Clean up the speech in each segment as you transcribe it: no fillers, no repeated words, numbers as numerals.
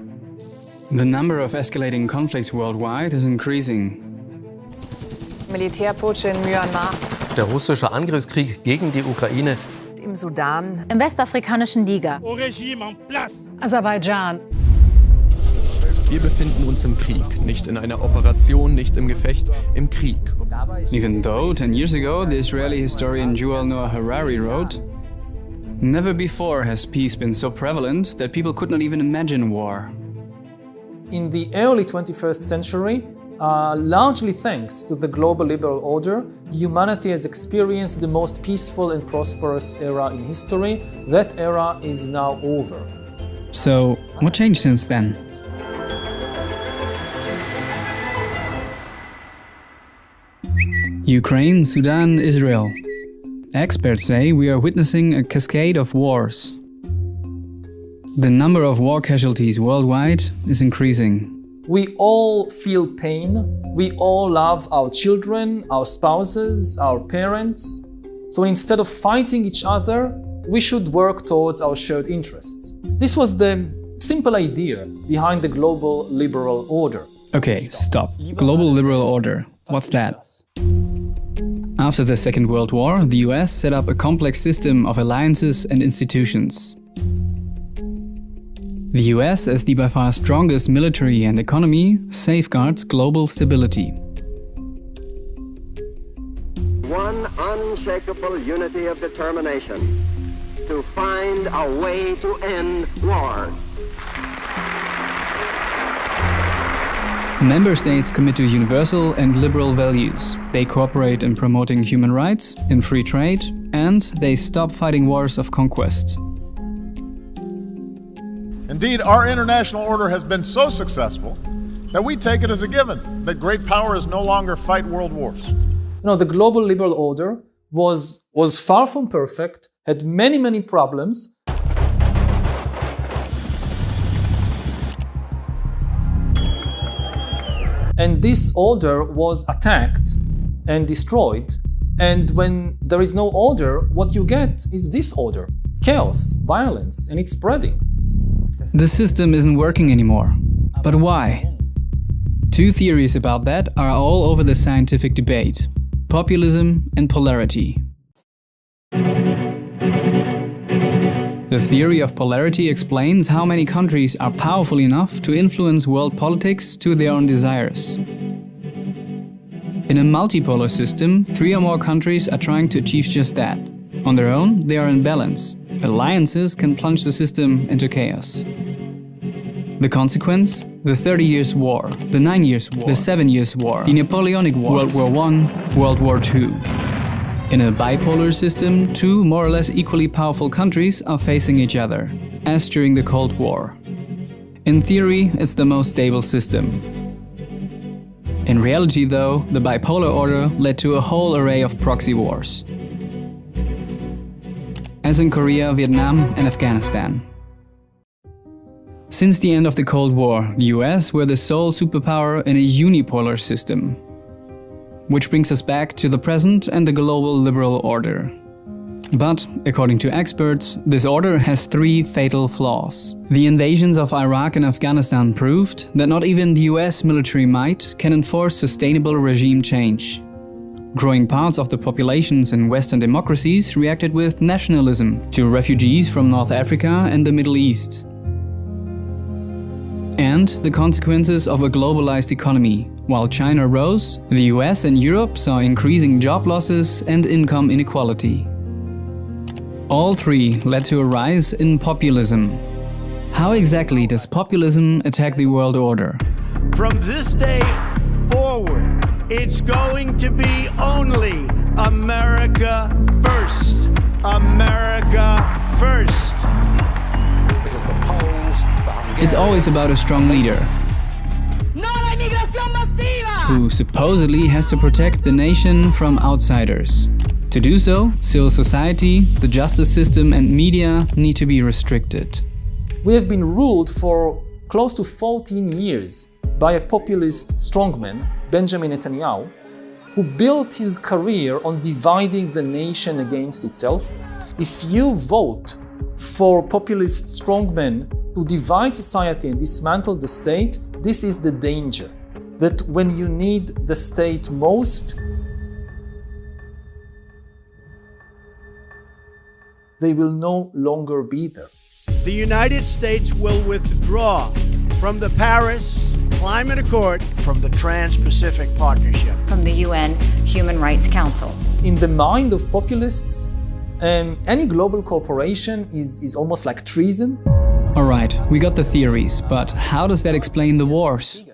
The number of escalating conflicts worldwide is increasing. Militärputsch in Myanmar. Der russische Angriffskrieg gegen die Ukraine. Im Sudan. Im westafrikanischen Niger. Aserbaidschan. Wir befinden uns im Krieg, nicht in einer Operation, nicht im Gefecht, im Krieg. Even though 10 years ago the Israeli historian Yuval Noah Harari wrote, "Never before has peace been so prevalent that people could not even imagine war." In the early 21st century, largely thanks to the global liberal order, humanity has experienced the most peaceful and prosperous era in history. That era is now over. So, what changed since then? Ukraine, Sudan, Israel. Experts say we are witnessing a cascade of wars. The number of war casualties worldwide is increasing. We all feel pain. We all love our children, our spouses, our parents. So instead of fighting each other, we should work towards our shared interests. This was the simple idea behind the global liberal order. Okay, stop. Global liberal order. What's that? After the Second World War, the US set up a complex system of alliances and institutions. The US, as the by far strongest military and economy, safeguards global stability. One unshakable unity of determination to find a way to end war. Member states commit to universal and liberal values. They cooperate in promoting human rights, in free trade, and they stop fighting wars of conquest. Indeed, our international order has been so successful that we take it as a given that great powers no longer fight world wars. The global liberal order was far from perfect, had many problems. And this order was attacked and destroyed. And when there is no order, what you get is disorder, chaos, violence, and it's spreading. The system isn't working anymore. But why? Two theories about that are all over the scientific debate: populism and polarity. The theory of polarity explains how many countries are powerful enough to influence world politics to their own desires. In a multipolar system, 3 or more countries are trying to achieve just that. On their own, they are in balance. Alliances can plunge the system into chaos. The consequence? The 30 Years' War, the 9 Years' War, the 7 Years' War, the Napoleonic Wars, World War I, World War II. In a bipolar system, 2 more or less equally powerful countries are facing each other, as during the Cold War. In theory, it's the most stable system. In reality, though, the bipolar order led to a whole array of proxy wars, as in Korea, Vietnam, and Afghanistan. Since the end of the Cold War, the US were the sole superpower in a unipolar system. Which brings us back to the present and the global liberal order. But, according to experts, this order has 3 fatal flaws. The invasions of Iraq and Afghanistan proved that not even the US military might can enforce sustainable regime change. Growing parts of the populations in Western democracies reacted with nationalism to refugees from North Africa and the Middle East. And the consequences of a globalized economy. While China rose, the US and Europe saw increasing job losses and income inequality. All 3 led to a rise in populism. How exactly does populism attack the world order? From this day forward, it's going to be only America first. America first. It's always about a strong leader, who supposedly has to protect the nation from outsiders. To do so, civil society, the justice system and media need to be restricted. We have been ruled for close to 14 years by a populist strongman, Benjamin Netanyahu, who built his career on dividing the nation against itself. If you vote for populist strongmen To divide society and dismantle the state, this is the danger. That when you need the state most, they will no longer be there. The United States will withdraw from the Paris Climate Accord, from the Trans-Pacific Partnership, from the UN Human Rights Council. In the mind of populists, any global cooperation is almost like treason. Alright, we got the theories, but how does that explain the wars?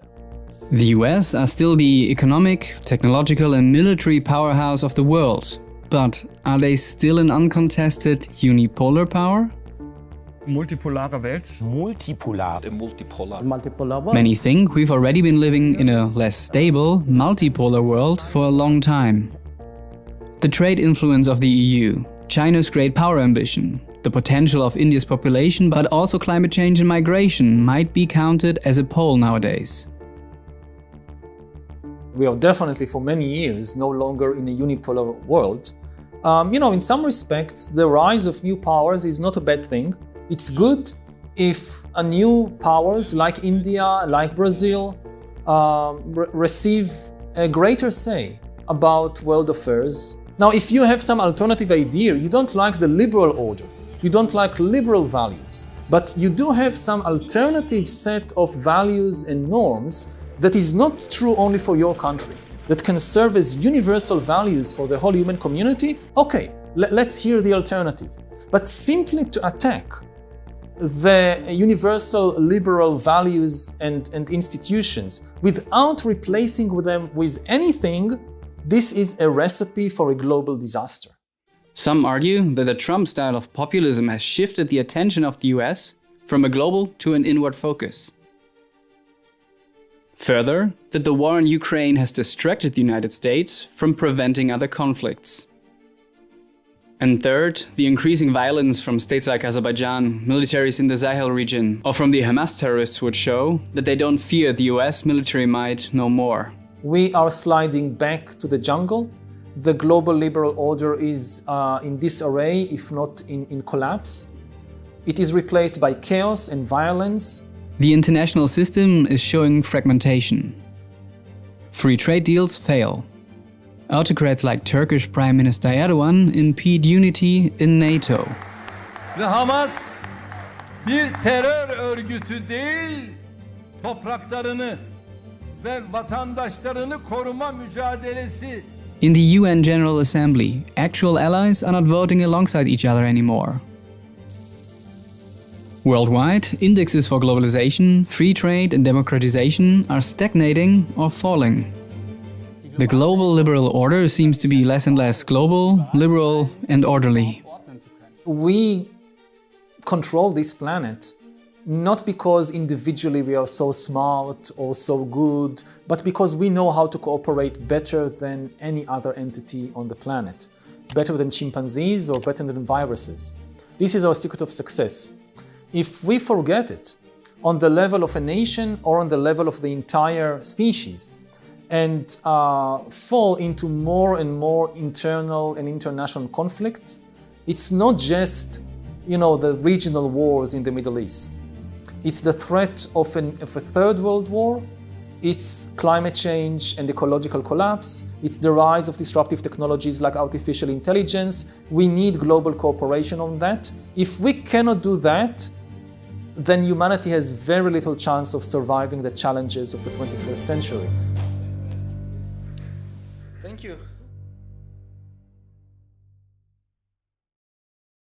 The US are still the economic, technological and military powerhouse of the world, but are they still an uncontested unipolar power? Multipolare Welt. Multipolar. Many think we've already been living in a less stable, multipolar world for a long time. The trade influence of the EU, China's great power ambition, the potential of India's population, but also climate change and migration might be counted as a pole nowadays. We are definitely for many years no longer in a unipolar world. In some respects, the rise of new powers is not a bad thing. It's good if new powers like India, like Brazil, receive a greater say about world affairs. Now, if you have some alternative idea, you don't like the liberal order, you don't like liberal values, but you do have some alternative set of values and norms that is not true only for your country, that can serve as universal values for the whole human community, okay, let's hear the alternative. But simply to attack the universal liberal values and institutions without replacing them with anything, this is a recipe for a global disaster. Some argue that the Trump style of populism has shifted the attention of the US from a global to an inward focus. Further, that the war in Ukraine has distracted the United States from preventing other conflicts. And third, the increasing violence from states like Azerbaijan, militaries in the Sahel region, or from the Hamas terrorists would show that they don't fear the US military might no more. We are sliding back to the jungle. The global liberal order is in disarray, if not in collapse. It is replaced by chaos and violence. The international system is showing fragmentation. Free trade deals fail. Autocrats like Turkish Prime Minister Erdogan impede unity in NATO. Ve Hamas bir terör örgütü değil, topraklarını ve vatandaşlarını koruma mücadelesi. In the UN General Assembly, actual allies are not voting alongside each other anymore. Worldwide, indexes for globalization, free trade and democratization are stagnating or falling. The global liberal order seems to be less and less global, liberal and orderly. We control this planet not because individually we are so smart or so good, but because we know how to cooperate better than any other entity on the planet, better than chimpanzees or better than viruses. This is our secret of success. If we forget it on the level of a nation or on the level of the entire species, and fall into more and more internal and international conflicts, it's not just, the regional wars in the Middle East. It's the threat of a third world war. It's climate change and ecological collapse. It's the rise of disruptive technologies like artificial intelligence. We need global cooperation on that. If we cannot do that, then humanity has very little chance of surviving the challenges of the 21st century. Thank you.